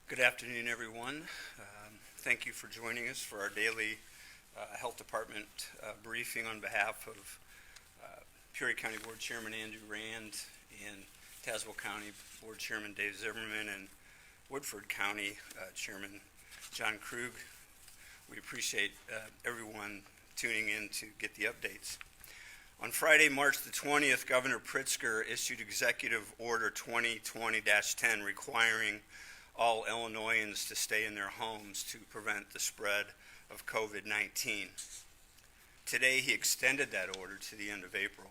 Good afternoon, everyone. Thank you for joining us for our daily Health Department briefing on behalf of Peoria County Board Chairman Andrew Rand and Tazewell County Board Chairman Dave Zimmerman and Woodford County Chairman John Krug. We appreciate everyone tuning in to get the updates. On Friday, March the 20th, Governor Pritzker issued Executive Order 2020-10 requiring all Illinoisans to stay in their homes to prevent the spread of COVID-19. Today, he extended that order to the end of April.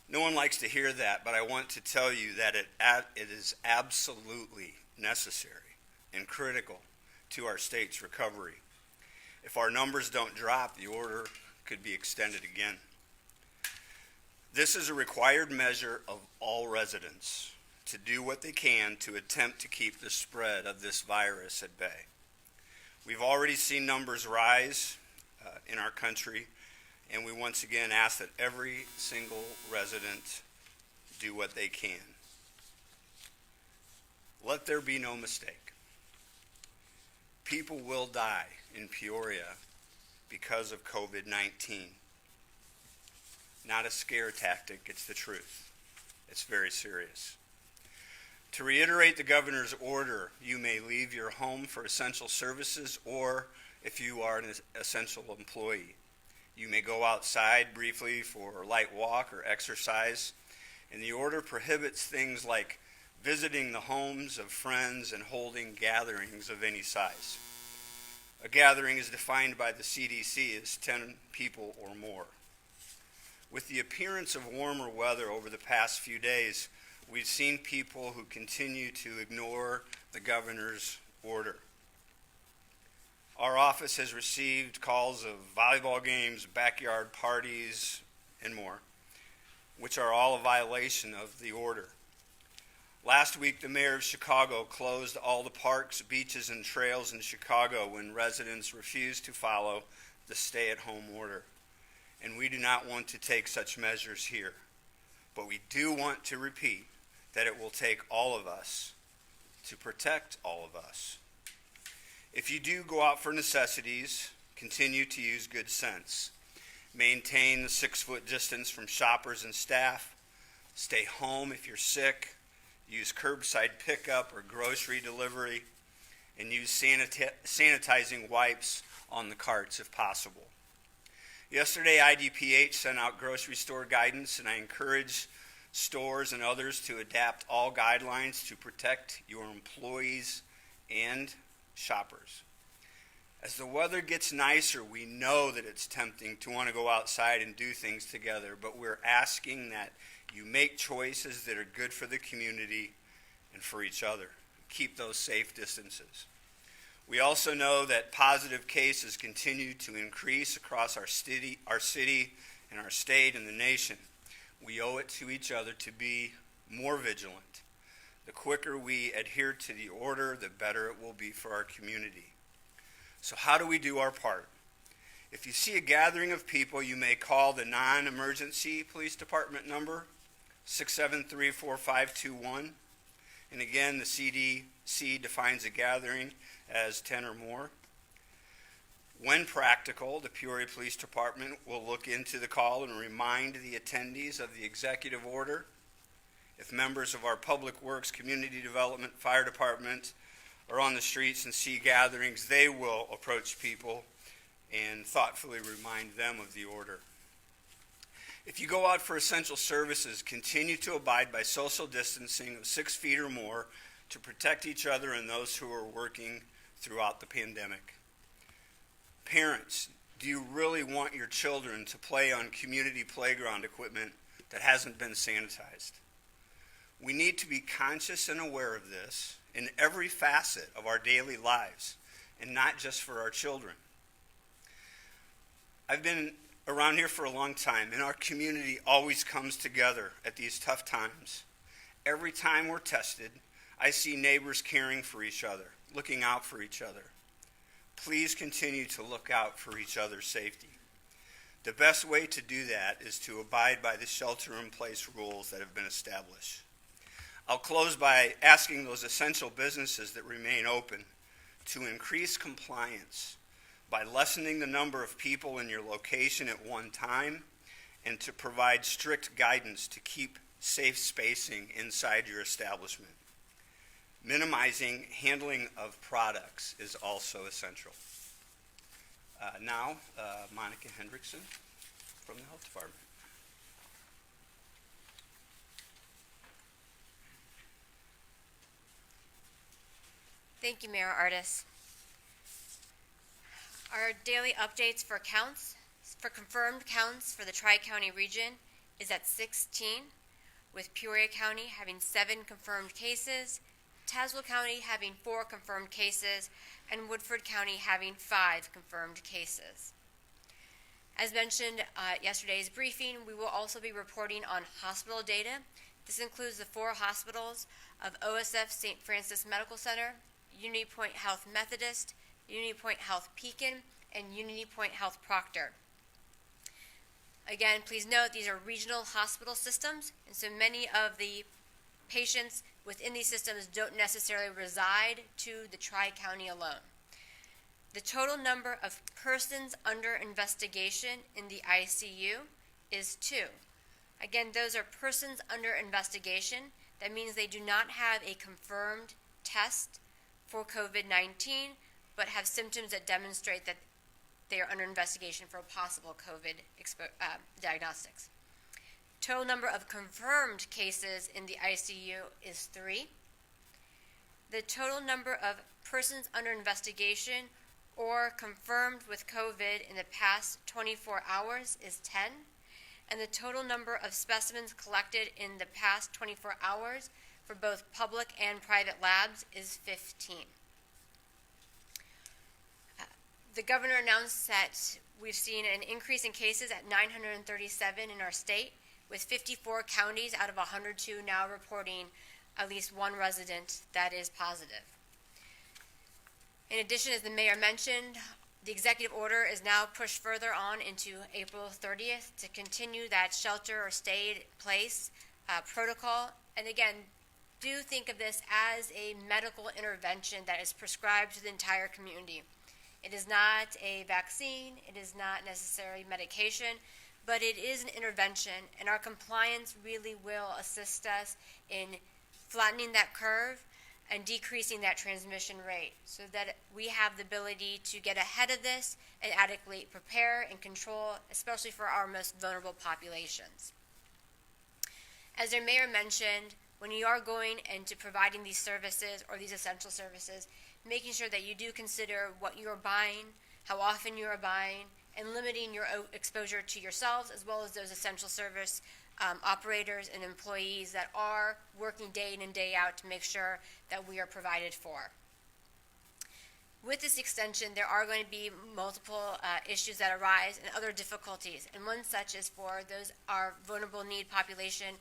No one likes to hear that, but I want to tell you that it is absolutely necessary and critical to our state's recovery. If our numbers don't drop, the order could be extended again. This is a required measure of all residents to do what they can to attempt to keep the spread of this virus at bay. We've already seen numbers rise in our country, and we once again ask that every single resident do what they can. Let there be no mistake. People will die in Peoria because of COVID-19. Not a scare tactic, it's the truth. It's very serious. To reiterate the governor's order, you may leave your home for essential services, or if you are an essential employee, you may go outside briefly for a light walk or exercise. And the order prohibits things like visiting the homes of friends and holding gatherings of any size. A gathering is defined by the CDC as 10 people or more. With the appearance of warmer weather over the past few days, we've seen people who continue to ignore the governor's order. Our office has received calls of volleyball games, backyard parties, and more, which are all a violation of the order. Last week, the mayor of Chicago closed all the parks, beaches, and trails in Chicago when residents refused to follow the stay-at-home order. And we do not want to take such measures here. But we do want to repeat that it will take all of us to protect all of us. If you do go out for necessities, continue to use good sense. Maintain the 6-foot distance from shoppers and staff. Stay home if you're sick. Use curbside pickup or grocery delivery. And use sanitizing wipes on the carts if possible. Yesterday, IDPH sent out grocery store guidance, and I encourage stores and others to adapt all guidelines to protect your employees and shoppers. As the weather gets nicer, we know that it's tempting to want to go outside and do things together, but we're asking that you make choices that are good for the community and for each other. Keep those safe distances. We also know that positive cases continue to increase across our city and our state and the nation. We owe it to each other to be more vigilant. The quicker we adhere to the order, the better it will be for our community. So how do we do our part? If you see a gathering of people, you may call the non-emergency police department number, 673-4521. And again, the CDC defines a gathering as 10 or more. When practical, the Peoria Police Department will look into the call and remind the attendees of the executive order. If members of our Public Works, Community Development, Fire Department are on the streets and see gatherings, they will approach people and thoughtfully remind them of the order. If you go out for essential services, continue to abide by social distancing of 6 feet or more to protect each other and those who are working throughout the pandemic. Parents, do you really want your children to play on community playground equipment that hasn't been sanitized? We need to be conscious and aware of this in every facet of our daily lives, and not just for our children. I've been around here for a long time, and our community always comes together at these tough times. Every time we're tested, I see neighbors caring for each other, looking out for each other. Please continue to look out for each other's safety. The best way to do that is to abide by the shelter-in-place rules that have been established. I'll close by asking those essential businesses that remain open to increase compliance by lessening the number of people in your location at one time and to provide strict guidance to keep safe spacing inside your establishment. Minimizing handling of products is also essential. Now, Monica Hendrickson from the Health Department. Thank you, Mayor Artis. Our daily updates for confirmed counts for the Tri-County region is at 16, with Peoria County having 7 confirmed cases, Tazewell County having 4 confirmed cases, and Woodford County having 5 confirmed cases. As mentioned at yesterday's briefing, we will also be reporting on hospital data. This includes the 4 hospitals of OSF St. Francis Medical Center, Unity Point Health Methodist, Unity Point Health Pekin, and Unity Point Health Proctor. Again, please note these are regional hospital systems, and so many of the patients within these systems don't necessarily reside to the Tri-County alone. The total number of persons under investigation in the ICU is 2. Again, those are persons under investigation. That means they do not have a confirmed test for COVID-19, but have symptoms that demonstrate that they are under investigation for possible COVID diagnostics. Total number of confirmed cases in the ICU is 3. The total number of persons under investigation or confirmed with COVID in the past 24 hours is 10. And the total number of specimens collected in the past 24 hours for both public and private labs is 15. The governor announced that we've seen an increase in cases at 937 in our state, with 54 counties out of 102 now reporting at least 1 resident that is positive. In addition, as the mayor mentioned, the executive order is now pushed further on into April 30th to continue that shelter or stay in place protocol. And again, do think of this as a medical intervention that is prescribed to the entire community. It is not a vaccine, it is not necessarily medication, but it is an intervention, and our compliance really will assist us in flattening that curve and decreasing that transmission rate so that we have the ability to get ahead of this and adequately prepare and control, especially for our most vulnerable populations. As the mayor mentioned, when you are going into providing these services or these essential services, making sure that you do consider what you're buying, how often you are buying, and limiting your exposure to yourselves as well as those essential service operators and employees that are working day in and day out to make sure that we are provided for. With this extension, there are going to be multiple issues that arise and other difficulties, and one such is for those our vulnerable need population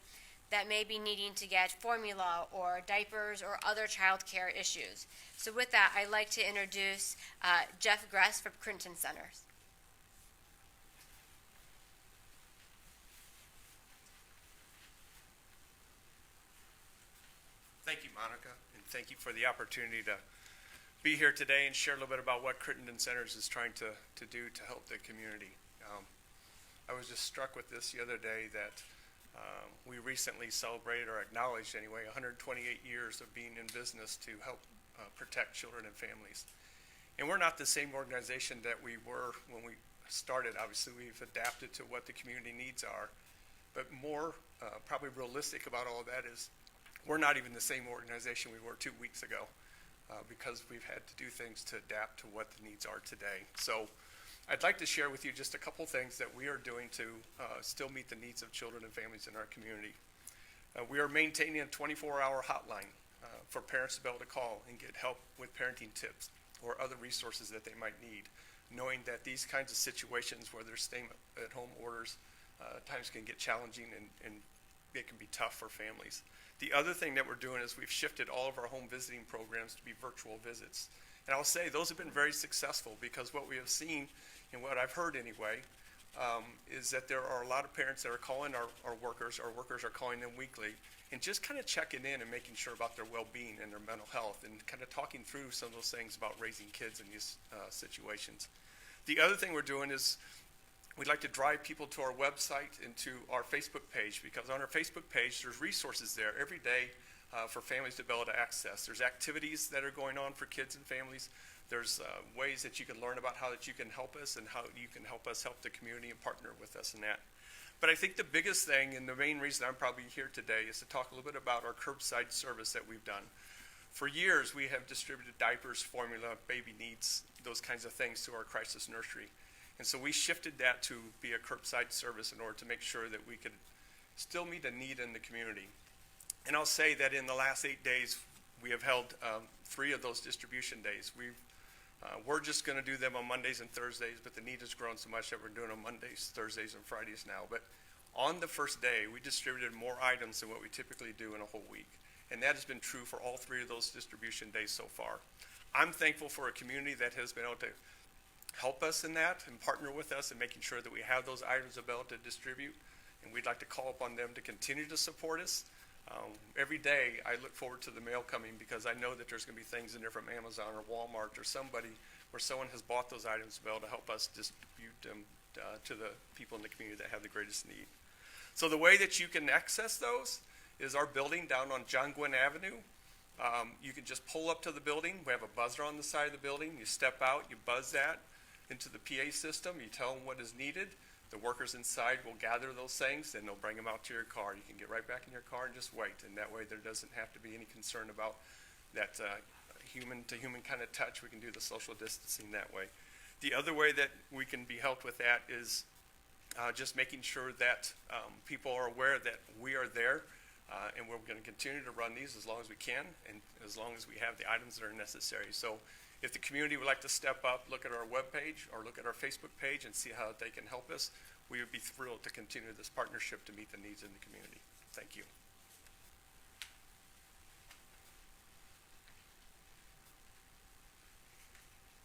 that may be needing to get formula or diapers or other child care issues. So with that, I'd like to introduce Jeff Gress from Crinton Centers. Thank you, Monica, and thank you for the opportunity to be here today and share a little bit about what Crinton Centers is trying to do to help the community. I was just struck with this the other day that we recently celebrated, or acknowledged anyway, 128 years of being in business to help protect children and families. And we're not the same organization that we were when we started. Obviously, we've adapted to what the community needs are. But more probably realistic about all of that is we're not even the same organization we were 2 weeks ago because we've had to do things to adapt to what the needs are today. So I'd like to share with you just a couple things that we are doing to still meet the needs of children and families in our community. We are maintaining a 24-hour hotline for parents to be able to call and get help with parenting tips or other resources that they might need, knowing that these kinds of situations where there's stay-at-home orders times can get challenging and it can be tough for families. The other thing that we're doing is we've shifted all of our home visiting programs to be virtual visits. And I'll say those have been very successful because what we have seen, and what I've heard anyway, is that there are a lot of parents that are calling our workers are calling them weekly, and just kind of checking in and making sure about their well-being and their mental health, and kind of talking through some of those things about raising kids in these situations. The other thing we're doing is we'd like to drive people to our website and to our Facebook page, because on our Facebook page, there's resources there every day for families to be able to access. There's activities that are going on for kids and families. There's ways that you can learn about how that you can help us and how you can help us help the community and partner with us in that. But I think the biggest thing, and the main reason I'm probably here today, is to talk a little bit about our curbside service that we've done. For years, we have distributed diapers, formula, baby needs, those kinds of things to our crisis nursery. And so we shifted that to be a curbside service in order to make sure that we could still meet a need in the community. And I'll say that in the last 8 days, we have held 3 of those distribution days. We're just going to do them on Mondays and Thursdays, but the need has grown so much that we're doing them Mondays, Thursdays, and Fridays now. But on the first day, we distributed more items than what we typically do in a whole week. And that has been true for all 3 of those distribution days so far. I'm thankful for a community that has been able to help us in that and partner with us in making sure that we have those items available to distribute. And we'd like to call upon them to continue to support us. Every day I look forward to the mail coming, because I know that there's going to be things in there from Amazon or Walmart or somebody where someone has bought those items to be able to help us distribute them to the people in the community that have the greatest need. So the way that you can access those is our building down on John Gwynn Avenue. You can just pull up to the building. We have a buzzer on the side of the building. You step out, you buzz that into the PA system. You tell them what is needed. The workers inside will gather those things, and they'll bring them out to your car. You can get right back in your car and just wait, and that way there doesn't have to be any concern about that human-to-human kind of touch. We can do the social distancing that way. The other way that we can be helped with that is just making sure that people are aware that we are there, and we're going to continue to run these as long as we can, and as long as we have the items that are necessary. So if the community would like to step up, look at our webpage or look at our Facebook page and see how they can help us, we would be thrilled to continue this partnership to meet the needs in the community. Thank you.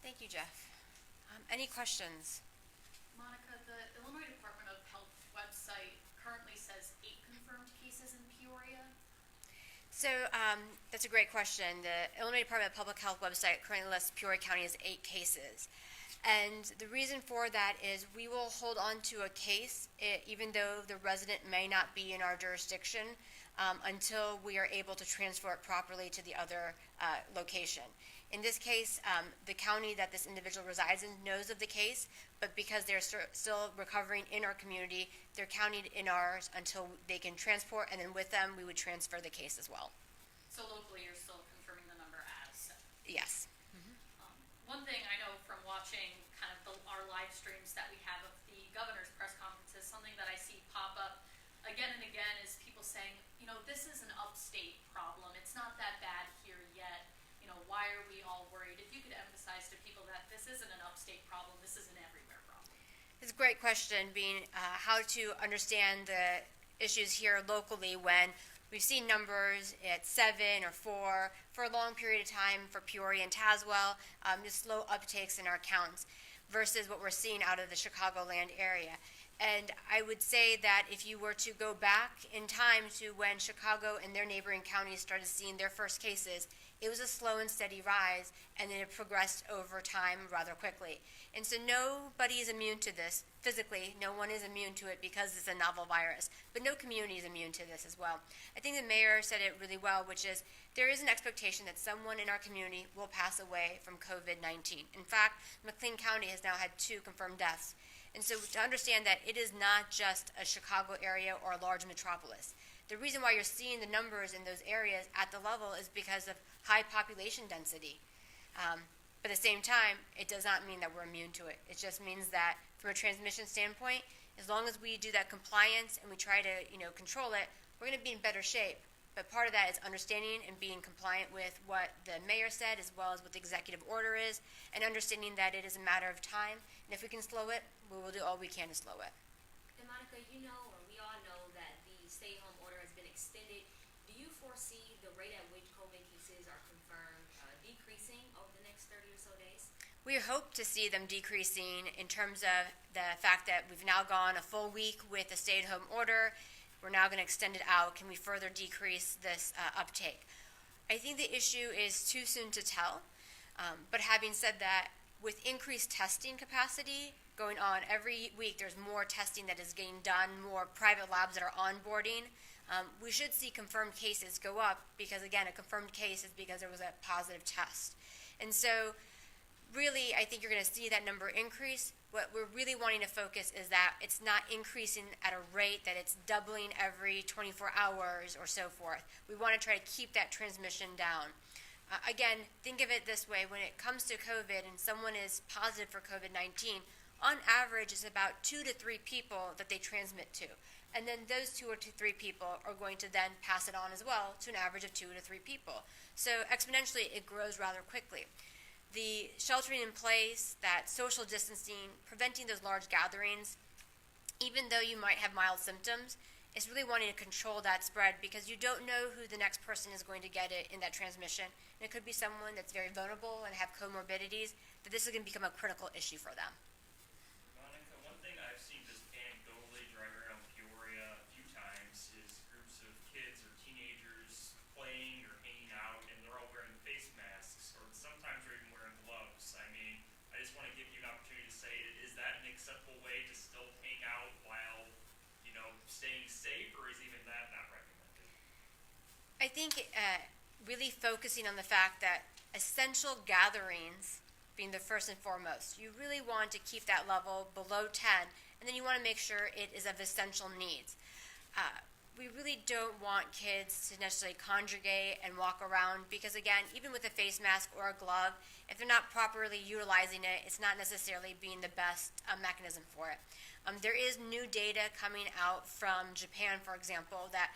Thank you, Jeff. Any questions? Monica, the Illinois Department of Health website currently says 8 confirmed cases in Peoria. So that's a great question. The Illinois Department of Public Health website currently lists Peoria County as 8 cases. And the reason for that is we will hold on to a case even though the resident may not be in our jurisdiction until we are able to transfer it properly to the other location. In this case, the county that this individual resides in knows of the case, but because they're still recovering in our community, they're counted in ours until they can transport, and then with them, we would transfer the case as well. So locally, you're still confirming the number as 7. Yes. One thing I know from watching kind of our live streams that we have of the governor's press conferences, something that I see pop up again and again is people saying, you know, this is an upstate problem. It's not that bad here yet. You know, why are we all worried? If you could emphasize to people that this isn't an upstate problem, this is an everywhere problem. It's a great question, being how to understand the issues here locally when we've seen numbers at 7 or 4 for a long period of time for Peoria and Tazewell, just slow uptakes in our counts versus what we're seeing out of the Chicagoland area. And I would say that if you were to go back in time to when Chicago and their neighboring counties started seeing their first cases, it was a slow and steady rise, and then it progressed over time rather quickly. And so nobody is immune to this. Physically, no one is immune to it because it's a novel virus. But no community is immune to this as well. I think the mayor said it really well, which is there is an expectation that someone in our community will pass away from COVID-19. In fact, McLean County has now had 2 confirmed deaths. And so to understand that it is not just a Chicago area or a large metropolis. The reason why you're seeing the numbers in those areas at the level is because of high population density. But at the same time, it does not mean that we're immune to it. It just means that from a transmission standpoint, as long as we do that compliance and we try to, control it, we're going to be in better shape. But part of that is understanding and being compliant with what the mayor said as well as what the executive order is, and understanding that it is a matter of time. And if we can slow it, we will do all we can to slow it. And Monica, you know, or we all know that the stay-home order has been extended. Do you foresee the rate at which COVID cases are confirmed decreasing over the next 30 or so days? We hope to see them decreasing in terms of the fact that we've now gone a full week with a stay-at-home order. We're now going to extend it out. Can we further decrease this uptake? I think the issue is too soon to tell. But having said that, with increased testing capacity going on every week, there's more testing that is getting done, more private labs that are onboarding. We should see confirmed cases go up because, again, a confirmed case is because there was a positive test. And so really, I think you're going to see that number increase. What we're really wanting to focus is that it's not increasing at a rate that it's doubling every 24 hours or so forth. We want to try to keep that transmission down. Again, think of it this way. When it comes to COVID and someone is positive for COVID-19, on average, it's about 2 to 3 people that they transmit to. And then those 2 or 3 people are going to then pass it on as well to an average of 2 to 3 people. So exponentially, it grows rather quickly. The sheltering in place, that social distancing, preventing those large gatherings, even though you might have mild symptoms, is really wanting to control that spread because you don't know who the next person is going to get it in that transmission. And it could be someone that's very vulnerable and have comorbidities, that this is going to become a critical issue for them. Monica, one thing I've seen just anecdotally driving around Peoria a few times is groups of kids or teenagers playing or hanging out, and they're all wearing face masks, or sometimes they're even wearing gloves. I mean, I just want to give you an opportunity to say, is that an acceptable way to still hang out while, staying safe, or is even that not recommended? I think really focusing on the fact that essential gatherings being the first and foremost, you really want to keep that level below 10, and then you want to make sure it is of essential needs. We really don't want kids to necessarily congregate and walk around because, again, even with a face mask or a glove, if they're not properly utilizing it, it's not necessarily being the best mechanism for it. There is new data coming out from Japan, for example, that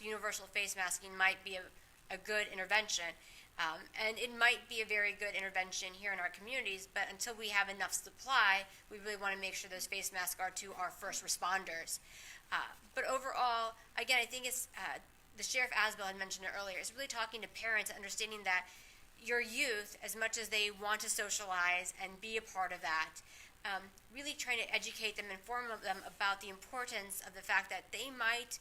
universal face masking might be a good intervention. And it might be a very good intervention here in our communities, but until we have enough supply, we really want to make sure those face masks are to our first responders. But overall, again, I think it's the Sheriff Asbell had mentioned it earlier, is really talking to parents and understanding that your youth, as much as they want to socialize and be a part of that, really trying to educate them, inform them about the importance of the fact that they might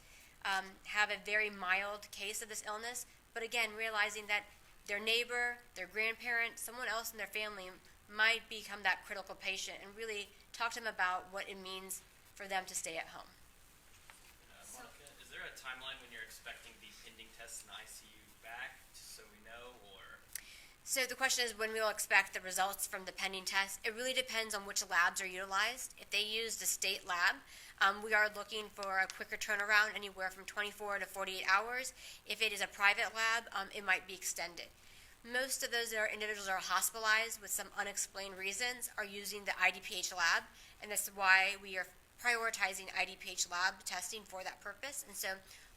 have a very mild case of this illness, but again, realizing that their neighbor, their grandparent, someone else in their family might become that critical patient, and really talk to them about what it means for them to stay at home. Monica, is there a timeline when you're expecting the pending tests in the ICU back, just so we know, or? So the question is when we'll expect the results from the pending test. It really depends on which labs are utilized. If they use the state lab, we are looking for a quicker turnaround, anywhere from 24 to 48 hours. If it is a private lab, it might be extended. Most of those individuals are hospitalized with some unexplained reasons are using the IDPH lab, and that's why we are prioritizing IDPH lab testing for that purpose. And so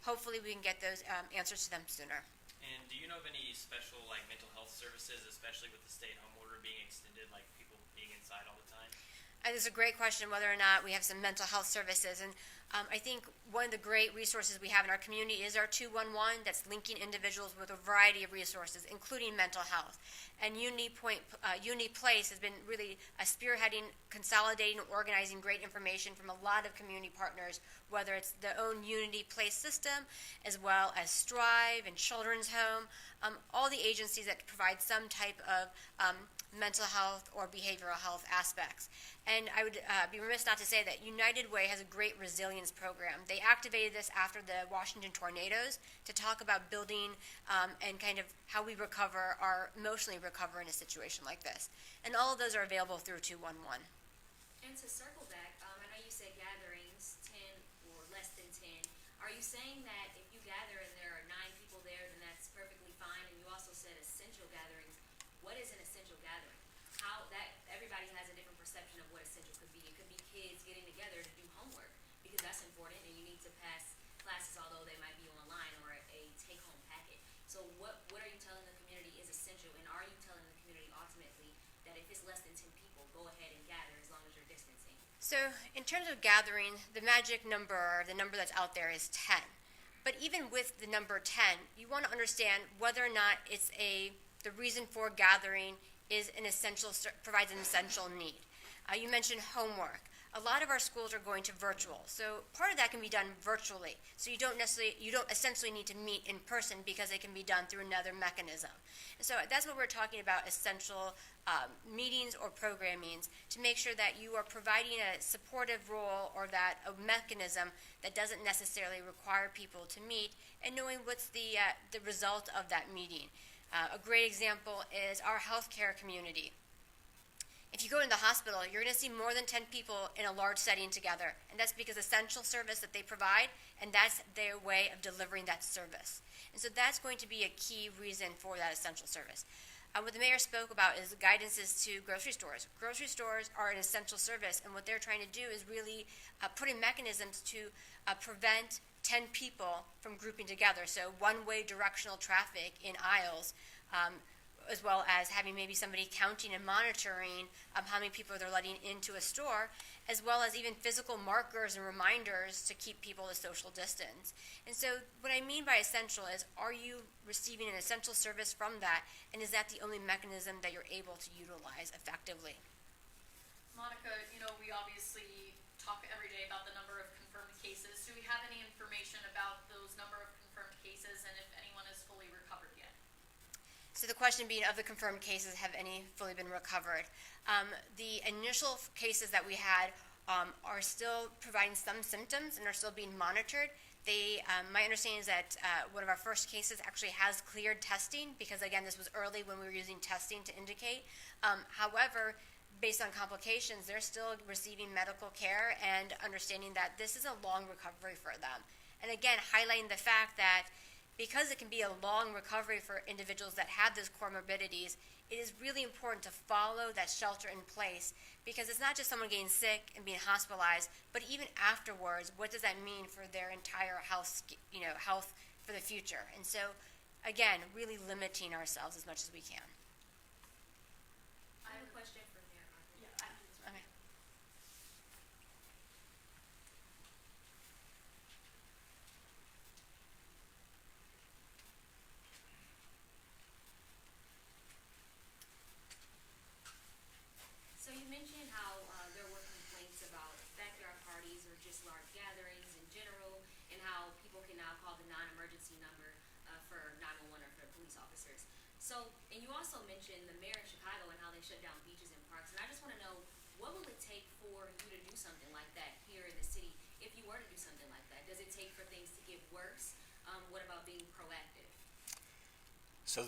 hopefully we can get those answers to them sooner. And do you know of any special mental health services, especially with the stay-at-home order being extended, like people being inside all the time? It's a great question whether or not we have some mental health services. And I think one of the great resources we have in our community is our 211 that's linking individuals with a variety of resources, including mental health. And Unity Place has been really spearheading, consolidating, organizing great information from a lot of community partners, whether it's their own Unity Place system, as well as Strive and Children's Home, all the agencies that provide some type of mental health or behavioral health aspects. And I would be remiss not to say that United Way has a great resilience program. They activated this after the Washington tornadoes to talk about building and kind of how we emotionally recover in a situation like this. And all of those are available through 211. And to circle back, I know you said gatherings, 10 or less than 10. Are you saying that if you gather and there are 9 people there, then that's perfectly fine? And you also said essential gatherings. What is an essential gathering? Everybody has a different perception of what essential could be. It could be kids getting together to do homework because that's important, and you need to pass classes, although they might be online, or a take-home packet. So what are you telling the community is essential, and are you telling the community ultimately that if it's less than 10 people, go ahead and gather as long as you're distancing? So in terms of gathering, the magic number, the number that's out there is 10. But even with the number 10, you want to understand whether or not it's the reason for gathering is provides an essential need. You mentioned homework. A lot of our schools are going to virtual, so part of that can be done virtually. So you don't essentially need to meet in person because it can be done through another mechanism. And so that's what we're talking about: essential meetings or programmings to make sure that you are providing a supportive role or that a mechanism that doesn't necessarily require people to meet, and knowing what's the result of that meeting. A great example is our healthcare community. If you go into the hospital, you're going to see more than 10 people in a large setting together, and that's because essential service that they provide, and that's their way of delivering that service. And so that's going to be a key reason for that essential service. What the mayor spoke about is guidances to grocery stores. Grocery stores are an essential service, and what they're trying to do is really put in mechanisms to prevent 10 people from grouping together. So one-way directional traffic in aisles, as well as having maybe somebody counting and monitoring how many people they're letting into a store, as well as even physical markers and reminders to keep people at social distance. And so what I mean by essential is, are you receiving an essential service from that, and is that the only mechanism that you're able to utilize effectively? Monica, we obviously talk every day about the number of confirmed cases. Do we have any information about those number of confirmed cases and if anyone is fully recovered yet? So the question being, of the confirmed cases, have any fully been recovered? The initial cases that we had are still providing some symptoms and are still being monitored. My understanding is that one of our first cases actually has cleared testing because, again, this was early when we were using testing to indicate. However, based on complications, they're still receiving medical care and understanding that this is a long recovery for them. And again, highlighting the fact that because it can be a long recovery for individuals that have those comorbidities, it is really important to follow that shelter in place, because it's not just someone getting sick and being hospitalized, but even afterwards, what does that mean for their entire health for the future? And so, again, really limiting ourselves as much as we can. I have a question for Mayor Arthur. Yeah, I have this right. Okay. So you mentioned how there were complaints about backyard parties or just large gatherings in general, and how people can now call the non-emergency number for 911 or for police officers. So, and you also mentioned the mayor in Chicago and how they shut down beaches and parks, and I just want to know, what will it take for you to do something like that here in the city, if you were to do something like that? Does it take for things to get worse? What about being proactive? So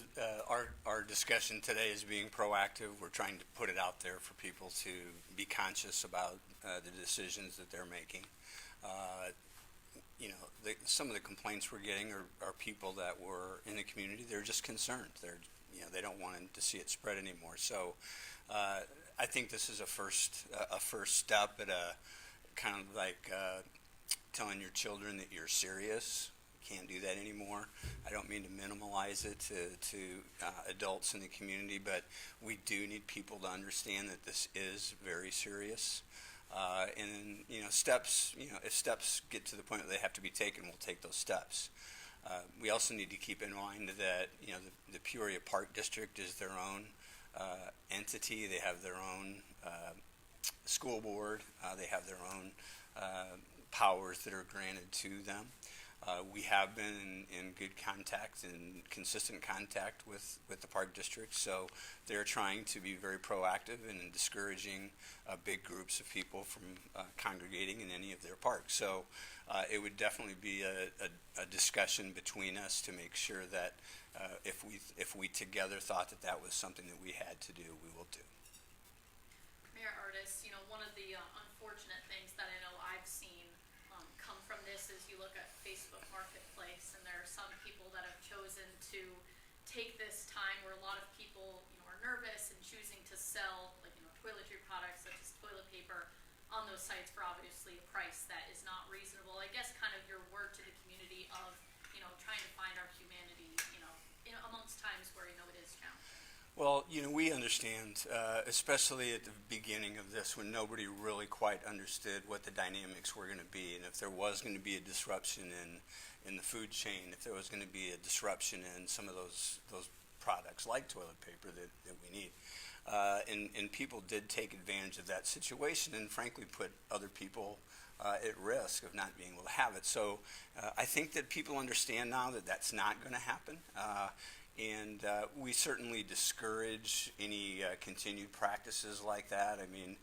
our discussion today is being proactive. We're trying to put it out there for people to be conscious about the decisions that they're making. Some of the complaints we're getting are people that were in the community. They're just concerned. They don't want to see it spread anymore. So I think this is a first step at a kind of like telling your children that you're serious. Can't do that anymore. I don't mean to minimalize it to adults in the community, but we do need people to understand that this is very serious. And steps. If steps get to the point where they have to be taken, we'll take those steps. We also need to keep in mind that the Peoria Park District is their own entity. They have their own school board. They have their own powers that are granted to them. We have been in good contact and consistent contact with the park district, so they're trying to be very proactive in discouraging big groups of people from congregating in any of their parks. So it would definitely be a discussion between us to make sure that if we together thought that was something that we had to do, we will do. Mayor Artis, one of the unfortunate things that I know I've seen come from this is you look at Facebook Marketplace, and there are some people that have chosen to take this time where a lot of people are nervous and choosing to sell toiletry products such as toilet paper on those sites for obviously a price that is not reasonable. I guess kind of your word to the community of trying to find our humanity amongst times where it is challenging. Well, we understand, especially at the beginning of this, when nobody really quite understood what the dynamics were going to be, and if there was going to be a disruption in the food chain, if there was going to be a disruption in some of those products like toilet paper that we need. And people did take advantage of that situation and frankly put other people at risk of not being able to have it. So I think that people understand now that that's not going to happen. And we certainly discourage any continued practices like that. I mean,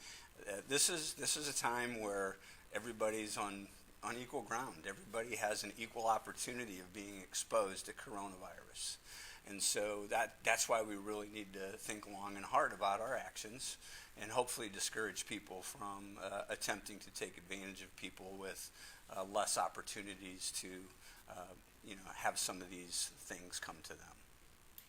this is a time where everybody's on equal ground. Everybody has an equal opportunity of being exposed to coronavirus. And so that's why we really need to think long and hard about our actions and hopefully discourage people from attempting to take advantage of people with less opportunities to have some of these things come to them.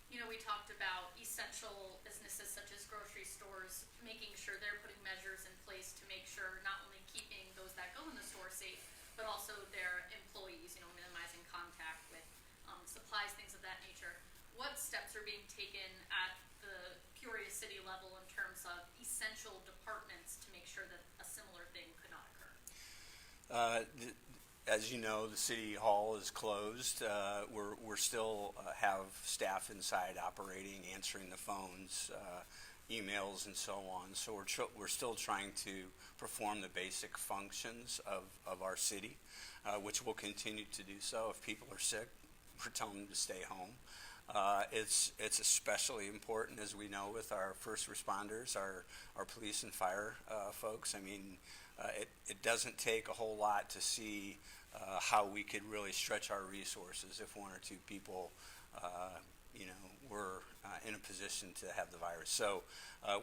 You know, we talked about essential businesses such as grocery stores, making sure they're putting measures in place to make sure not only keeping those that go in the store safe, but also their employees, minimizing contact with supplies, things of that nature. What steps are being taken at the Peoria City level in terms of essential departments to make sure that a similar thing could not occur? As you know, the city hall is closed. We're still have staff inside operating, answering the phones, emails, and so on. So we're still trying to perform the basic functions of our city, which we'll continue to do so. If people are sick, we're telling them to stay home. It's especially important, as we know, with our first responders, our police and fire folks. I mean, it doesn't take a whole lot to see how we could really stretch our resources if one or two people, were in a position to have the virus. So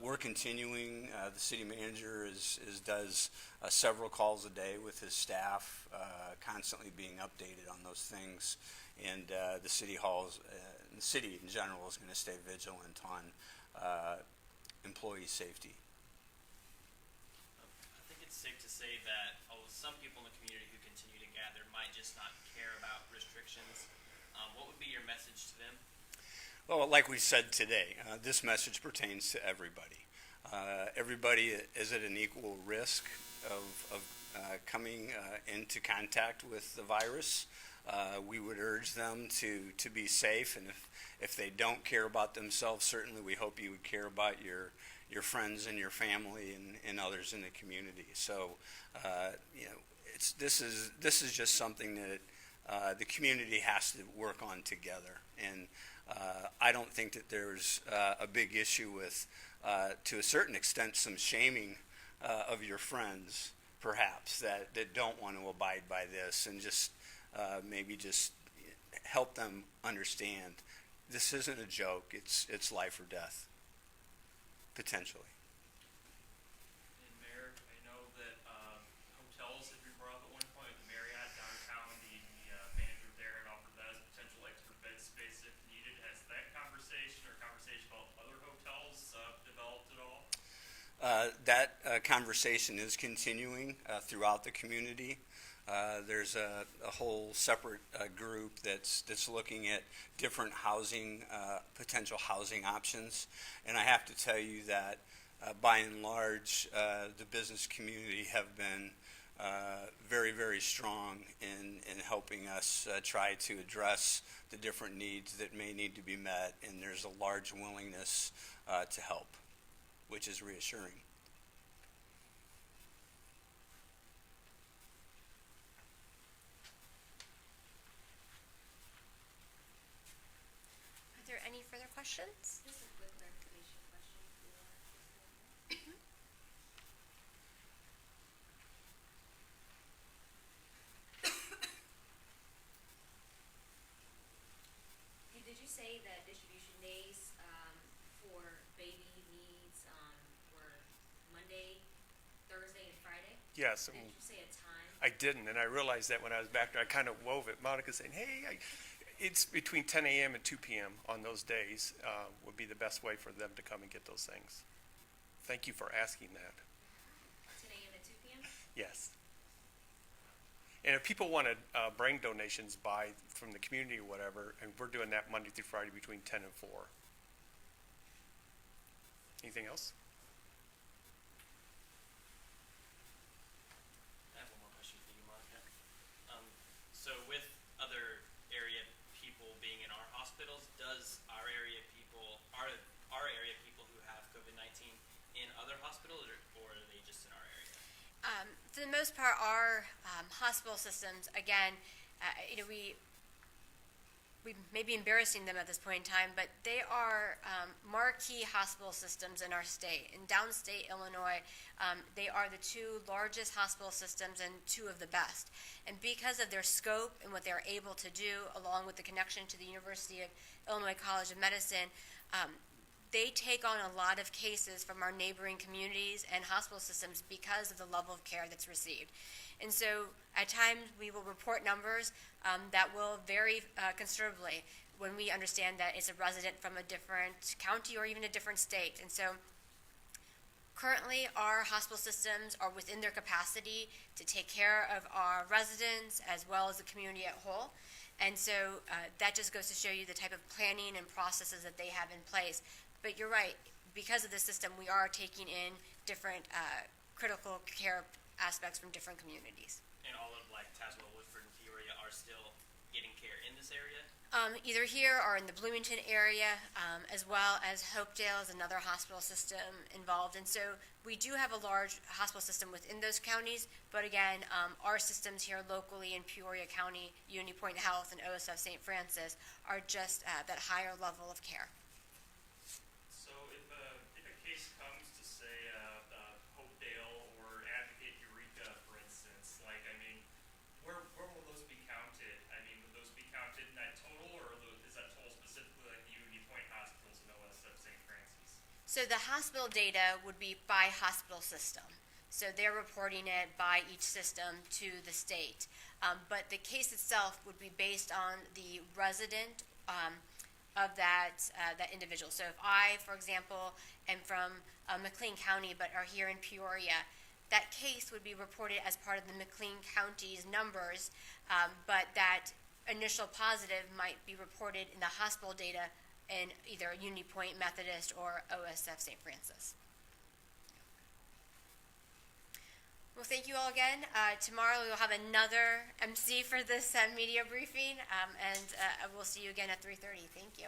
we're continuing. The city manager does several calls a day with his staff, constantly being updated on those things. And the city halls, the city in general, is going to stay vigilant on employee safety. I think it's safe to say that some people in the community who continue to gather might just not care about restrictions. What would be your message to them? Well, like we said today, this message pertains to everybody. Everybody is at an equal risk of coming into contact with the virus. We would urge them to be safe, and if they don't care about themselves, certainly we hope you would care about your friends and your family and others in the community. So, this is just something that the community has to work on together. And I don't think that there's a big issue with, to a certain extent, some shaming of your friends, perhaps, that don't want to abide by this, and just maybe just help them understand this isn't a joke. It's life or death, potentially. And Mayor, I know that hotels had been brought up at one point. The Marriott downtown, the manager there had offered that as potential extra bed space if needed. Has that conversation about other hotels developed at all? That conversation is continuing throughout the community. There's a whole separate group that's looking at different potential housing options. And I have to tell you that by and large, the business community have been very, very strong in helping us try to address the different needs that may need to be met. And there's a large willingness to help, which is reassuring. Are there any further questions? Just a quick clarification question for Did you say that distribution days for baby needs were Monday, Thursday, and Friday? Yes. Did you say a time? I didn't, and I realized that when I was back there. I kind of wove it. Monica saying, hey, it's between 10 a.m. and 2 p.m. on those days would be the best way for them to come and get those things. Thank you for asking that. 10 a.m. and 2 p.m.? Yes. And if people want to bring donations from the community or whatever, and we're doing that Monday through Friday between 10 and 4. Anything else? I have one more question for you, Monica. So with other area people being in our hospitals, does our area people the most part, our hospital systems, again, we may be embarrassing them at this point in time, but they are marquee hospital systems in our state. In downstate Illinois, they are the two largest hospital systems and two of the best. And because of their scope and what they're able to do, along with the connection to the University of Illinois College of Medicine, they take on a lot of cases from our neighboring communities and hospital systems because of the level of care that's received. And so at times we will report numbers that will vary considerably when we understand that it's a resident from a different county or even a different state. And so currently our hospital systems are within their capacity to take care of our residents as well as the community at whole. And so that just goes to show you the type of planning and processes that they have in place. But you're right, because of the system, we are taking in different critical care aspects from different communities. And all of like Tazewell, Woodford, and Peoria are still getting care in this area? Either here or in the Bloomington area, as well as Hopedale is another hospital system involved. And so we do have a large hospital system within those counties, but again, our systems here locally in Peoria County, Unity Point Health and OSF St. Francis are just that higher level of care. So if a case comes to say Hopedale or Advocate Eureka, for instance, like I mean, where will those be counted? I mean, would those be counted in that total, or is that total specifically like the Unity Point Hospitals and OSF St. Francis? So the hospital data would be by hospital system. So they're reporting it by each system to the state. But the case itself would be based on the resident of that individual. So if I, for example, am from McLean County but are here in Peoria, that case would be reported as part of the McLean County's numbers, but that initial positive might be reported in the hospital data in either Unity Point Methodist or OSF St. Francis. Well, thank you all again. Tomorrow we will have another MC for this media briefing, and we'll see you again at 3:30. Thank you.